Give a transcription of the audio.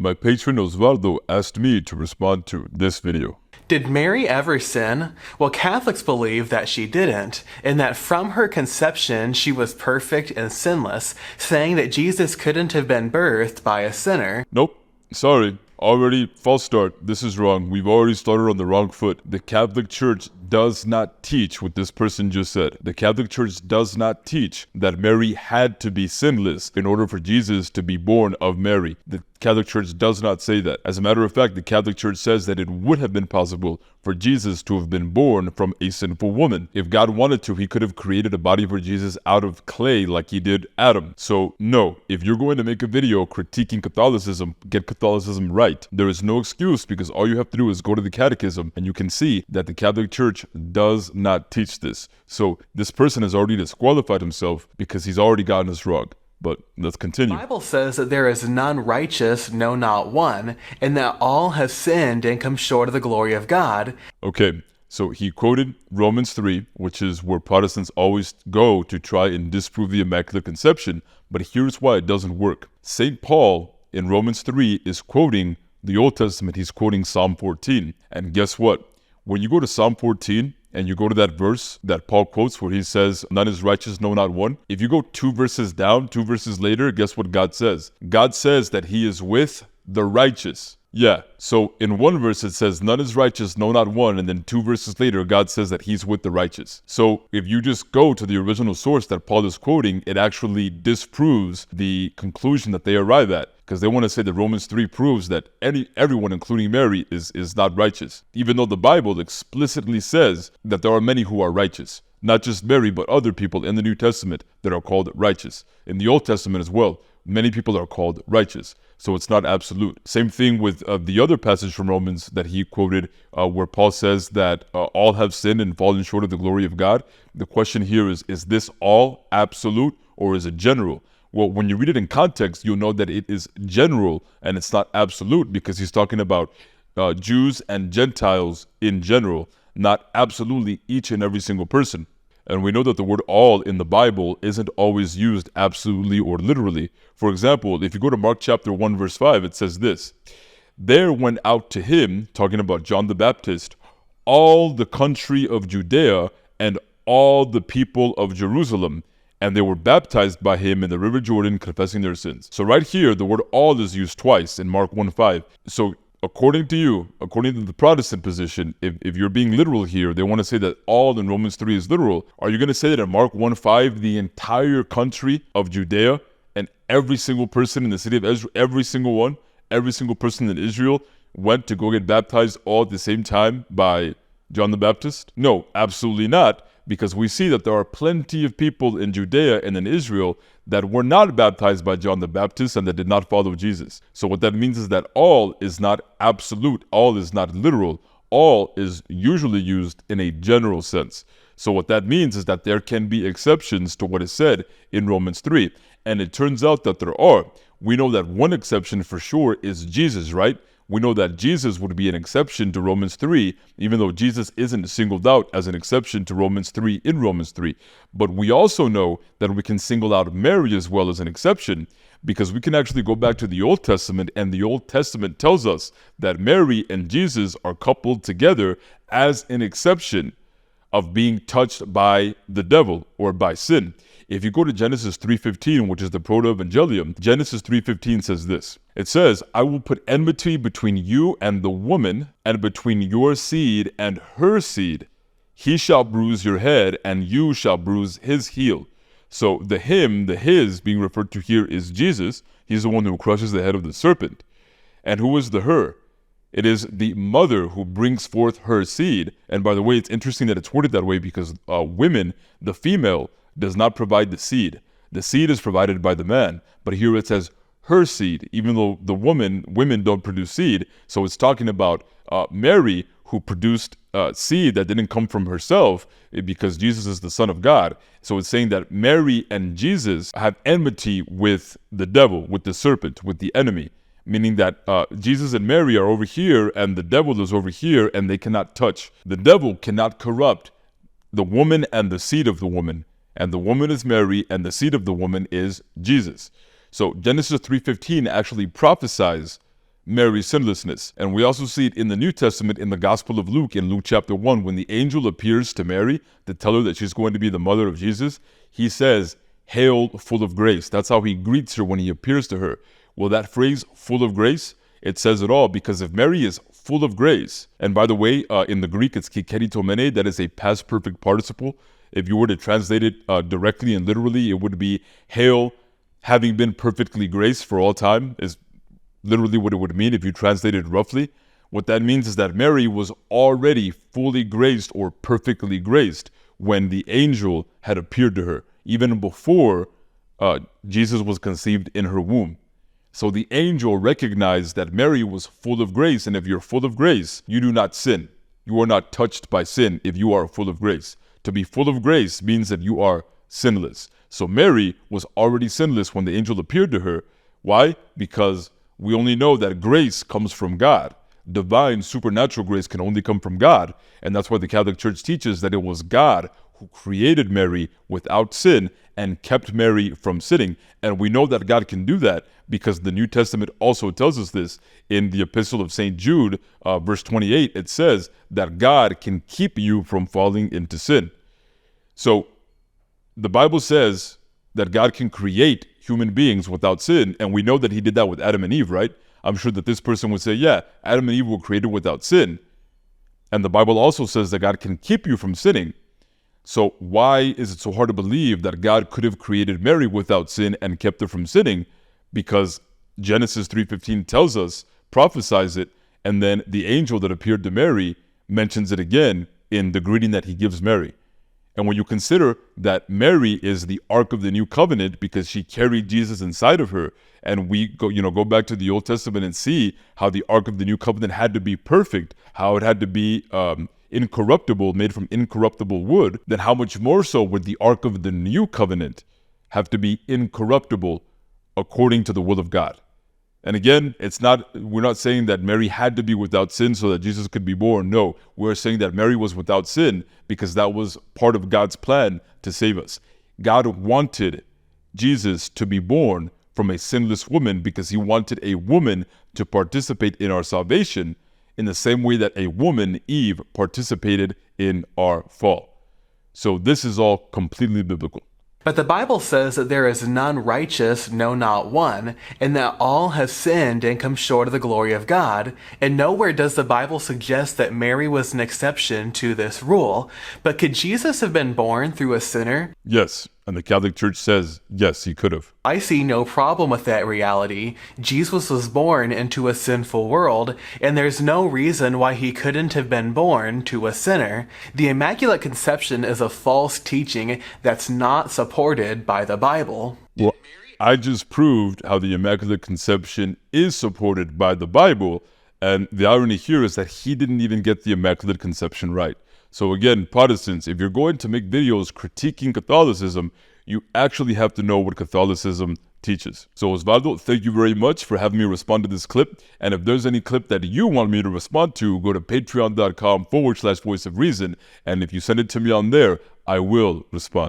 My patron Osvaldo asked me to respond to this video. Did Mary ever sin? Well, Catholics believe that she didn't, and that from her conception she was perfect and sinless, saying that Jesus couldn't have been birthed by a sinner. Nope. Sorry. Already false start. This is wrong. We've already started on the wrong foot. The Catholic Church does not teach what this person just said. The Catholic Church does not teach that Mary had to be sinless in order for Jesus to be born of Mary. The Catholic Church does not say that. As a matter of fact, the Catholic Church says that it would have been possible for Jesus to have been born from a sinful woman. If God wanted to, he could have created a body for Jesus out of clay like he did Adam. So no, if you're going to make a video critiquing Catholicism, get Catholicism right. There is no excuse, because all you have to do is go to the Catechism and you can see that the Catholic Church does not teach this. So this person has already disqualified himself because he's already gotten us wrong. But let's continue. The Bible says that there is none righteous, no, not one, and that all have sinned and come short of the glory of God. Okay, so he quoted Romans 3, which is where Protestants always go to try and disprove the Immaculate Conception, but here's why it doesn't work. St. Paul in Romans 3 is quoting the Old Testament. He's quoting Psalm 14. And guess what? When you go to Psalm 14, and you go to that verse that Paul quotes where he says, none is righteous, no, not one. If you go 2 verses down, 2 verses later, guess what God says? God says that he is with the righteous. Yeah, so in one verse it says, none is righteous, no, not one. And then 2 verses later, God says that he's with the righteous. So if you just go to the original source that Paul is quoting, it actually disproves the conclusion that they arrive at. Because they want to say that Romans 3 proves that everyone, including Mary, is not righteous. Even though the Bible explicitly says that there are many who are righteous. Not just Mary, but other people in the New Testament that are called righteous. In the Old Testament as well, many people are called righteous. So it's not absolute. Same thing with the other passage from Romans that he quoted where Paul says that all have sinned and fallen short of the glory of God. The question here is this all absolute or is it general? Well, when you read it in context, you'll know that it is general and it's not absolute, because he's talking about Jews and Gentiles in general, not absolutely each and every single person. And we know that the word all in the Bible isn't always used absolutely or literally. For example, if you go to Mark chapter 1, verse 5, it says this: there went out to him, talking about John the Baptist, all the country of Judea and all the people of Jerusalem, and they were baptized by him in the river Jordan, confessing their sins. So right here, the word all is used twice in Mark 1:5. So according to you, according to the Protestant position, if you're being literal here, they want to say that all in Romans 3 is literal. Are you going to say that in Mark 1:5, the entire country of Judea and every single person in the city of Israel, every single person in Israel went to go get baptized all at the same time by John the Baptist? No, absolutely not. Because we see that there are plenty of people in Judea and in Israel that were not baptized by John the Baptist and that did not follow Jesus. So what that means is that all is not absolute, all is not literal, all is usually used in a general sense. So what that means is that there can be exceptions to what is said in Romans 3. And it turns out that there are. We know that one exception for sure is Jesus, right? We know that Jesus would be an exception to Romans 3, even though Jesus isn't singled out as an exception to Romans 3 in Romans 3. But we also know that we can single out Mary as well as an exception, because we can actually go back to the Old Testament, and the Old Testament tells us that Mary and Jesus are coupled together as an exception of being touched by the devil or by sin. If you go to Genesis 3:15, which is the Proto-Evangelium, Genesis 3:15 says this. It says, I will put enmity between you and the woman, and between your seed and her seed. He shall bruise your head, and you shall bruise his heel. So the his being referred to here is Jesus. He's the one who crushes the head of the serpent. And who is the her? It is the mother who brings forth her seed. And by the way, it's interesting that it's worded that way because women, the female, does not provide the seed. The seed is provided by the man. But here it says her seed, even though women don't produce seed. So it's talking about Mary, who produced seed that didn't come from herself because Jesus is the Son of God. So it's saying that Mary and Jesus have enmity with the devil, with the serpent, with the enemy. Meaning that Jesus and Mary are over here and the devil is over here and they cannot touch. The devil cannot corrupt the woman and the seed of the woman. And the woman is Mary and the seed of the woman is Jesus. So Genesis 3:15 actually prophesies Mary's sinlessness. And we also see it in the New Testament in the Gospel of Luke, in Luke chapter 1, when the angel appears to Mary to tell her that she's going to be the mother of Jesus. He says, "Hail, full of grace." That's how he greets her when he appears to her. Well, that phrase, full of grace, it says it all, because if Mary is full of grace, and by the way, in the Greek, it's kikeritomene, that is a past perfect participle. If you were to translate it directly and literally, it would be, "Hail, having been perfectly graced for all time," is literally what it would mean if you translate it roughly. What that means is that Mary was already fully graced or perfectly graced when the angel had appeared to her, even before Jesus was conceived in her womb. So the angel recognized that Mary was full of grace, and if you're full of grace, you do not sin. You are not touched by sin if you are full of grace. To be full of grace means that you are sinless. So Mary was already sinless when the angel appeared to her. Why? Because we only know that grace comes from God. Divine, supernatural grace can only come from God. And that's why the Catholic Church teaches that it was God who created Mary without sin and kept Mary from sinning. And we know that God can do that because the New Testament also tells us this. In the Epistle of St. Jude, verse 28, it says that God can keep you from falling into sin. So the Bible says that God can create human beings without sin, and we know that he did that with Adam and Eve, right? I'm sure that this person would say, yeah, Adam and Eve were created without sin. And the Bible also says that God can keep you from sinning. So why is it so hard to believe that God could have created Mary without sin and kept her from sinning? Because Genesis 3:15 tells us, prophesies it, and then the angel that appeared to Mary mentions it again in the greeting that he gives Mary. And when you consider that Mary is the Ark of the New Covenant because she carried Jesus inside of her, and we go back to the Old Testament and see how the Ark of the New Covenant had to be perfect, how it had to be incorruptible, made from incorruptible wood, then how much more so would the Ark of the New Covenant have to be incorruptible according to the will of God? And again, we're not saying that Mary had to be without sin so that Jesus could be born. No, we're saying that Mary was without sin because that was part of God's plan to save us. God wanted Jesus to be born from a sinless woman because he wanted a woman to participate in our salvation in the same way that a woman, Eve, participated in our fall. So this is all completely biblical. But the Bible says that there is none righteous, no, not one, and that all have sinned and come short of the glory of God. And nowhere does the Bible suggest that Mary was an exception to this rule. But could Jesus have been born through a sinner? Yes, and the Catholic Church says, yes, he could have. I see no problem with that reality. Jesus was born into a sinful world, and there's no reason why he couldn't have been born to a sinner. The Immaculate Conception is a false teaching that's not supported by the Bible. Well, I just proved how the Immaculate Conception is supported by the Bible, and the irony here is that he didn't even get the Immaculate Conception right. So again, Protestants, if you're going to make videos critiquing Catholicism, you actually have to know what Catholicism teaches. So Osvaldo, thank you very much for having me respond to this clip. And if there's any clip that you want me to respond to, go to patreon.com/voice of reason. And if you send it to me on there, I will respond.